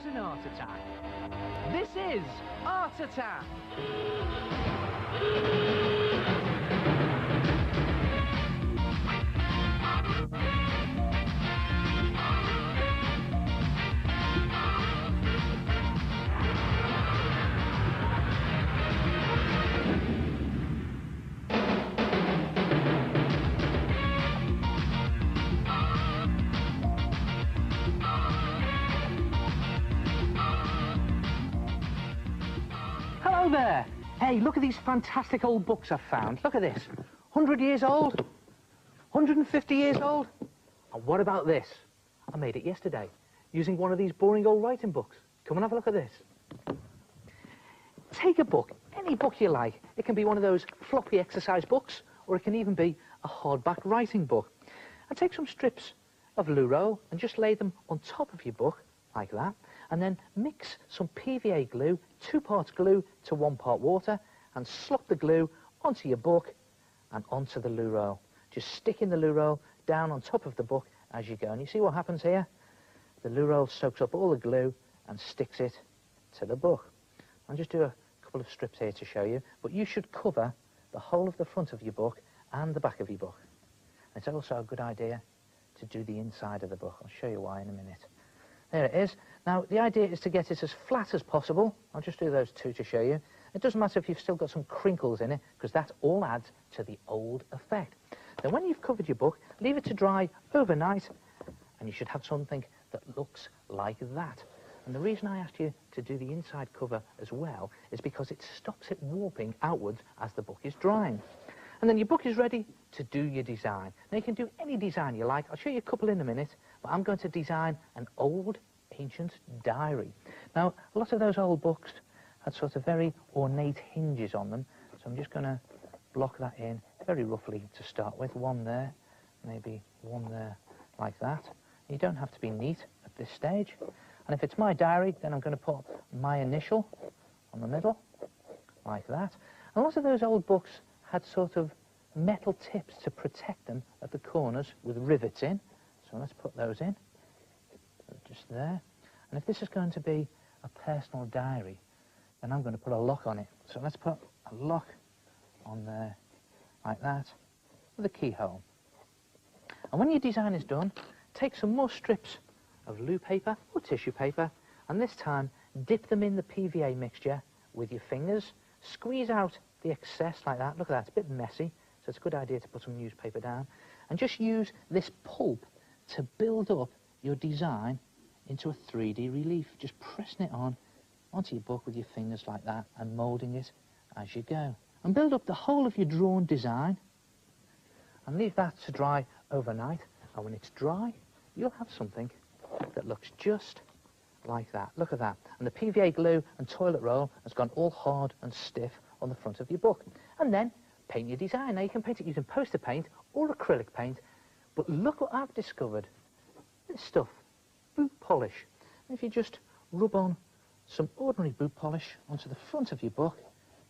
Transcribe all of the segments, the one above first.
an art attack. This is Art Attack! Hello there! Hey, look at these fantastic old books I've found. Look at this. 100 years old, 150 years old. And what about this? I made it yesterday using one of these boring old writing books. Come and have a look at this. Take a book, any book you like. It can be one of those floppy exercise books, or it can even be a hardback writing book. And take some strips of Luro and just lay them on top of your book, like that. And then mix some PVA glue, 2 parts glue to 1 part water, and slop the glue onto your book and onto the Luro. Just sticking the Luro down on top of the book as you go. And you see what happens here? The Luro soaks up all the glue and sticks it to the book. I'll just do a couple of strips here to show you, but you should cover the whole of the front of your book and the back of your book. It's also a good idea to do the inside of the book. I'll show you why in a minute. There it is. Now, the idea is to get it as flat as possible. I'll just do those 2 to show you. It doesn't matter if you've still got some crinkles in it, because that all adds to the old effect. Then when you've covered your book, leave it to dry overnight, and you should have something that looks like that. And the reason I asked you to do the inside cover as well is because it stops it warping outwards as the book is drying. And then your book is ready to do your design. Now, you can do any design you like. I'll show you a couple in a minute, but I'm going to design an old, ancient diary. Now, a lot of those old books had sort of very ornate hinges on them, so I'm just going to block that in very roughly to start with. 1 there, maybe 1 there, like that. You don't have to be neat at this stage. And if it's my diary, then I'm going to put my initial on the middle, like that. And a lot of those old books had sort of metal tips to protect them at the corners with rivets in. So let's put those in, just there. And if this is going to be a personal diary, then I'm going to put a lock on it. So let's put a lock on there, like that, with a keyhole. And when your design is done, take some more strips of loo paper or tissue paper, and this time dip them in the PVA mixture with your fingers, squeeze out the excess like that. Look at that, it's a bit messy, so it's a good idea to put some newspaper down, and just use this pulp to build up your design into a 3D relief, just pressing it onto your book with your fingers like that and moulding it as you go. And build up the whole of your drawn design and leave that to dry overnight, and when it's dry, you'll have something that looks just like that. Look at that. And the PVA glue and toilet roll has gone all hard and stiff on the front of your book. And then paint your design. Now, you can paint it using poster paint or acrylic paint, but look what I've discovered. This stuff, boot polish. And if you just rub on some ordinary boot polish onto the front of your book,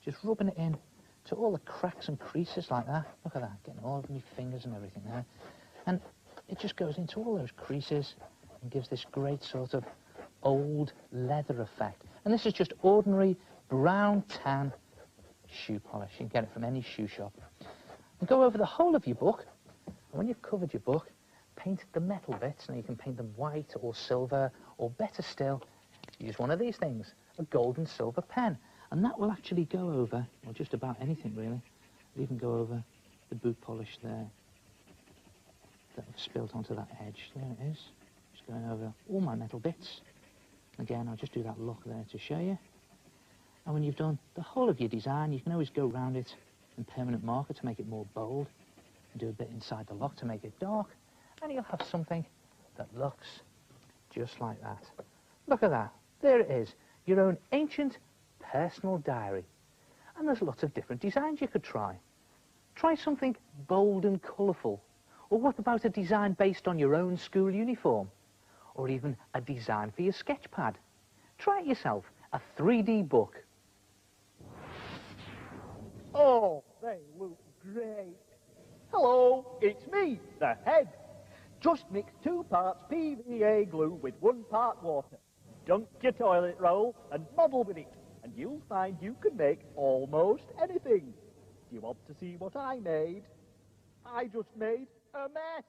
just rubbing it in to all the cracks and creases like that. Look at that, getting all of my fingers and everything there. And it just goes into all those creases and gives this great sort of old leather effect. And this is just ordinary brown tan shoe polish. You can get it from any shoe shop. And go over the whole of your book, and when you've covered your book, paint the metal bits. Now, you can paint them white or silver, or better still, use one of these things, a gold and silver pen. And that will actually go over, or just about anything really. It'll even go over the boot polish there that I've spilt onto that edge. There it is. Just going over all my metal bits. Again, I'll just do that lock there to show you. And when you've done the whole of your design, you can always go around it in permanent marker to make it more bold, and do a bit inside the lock to make it dark, and you'll have something that looks just like that. Look at that. There it is. Your own ancient personal diary. And there's lots of different designs you could try. Try something bold and colourful. Or what about a design based on your own school uniform? Or even a design for your sketch pad. Try it yourself. A 3D book. Oh, they look great. Hello, it's me, the head. Just mix 2 parts PVA glue with 1 part water. dunk your toilet roll and model with it, and you'll find you can make almost anything. Do you want to see what I made? I just made a mess.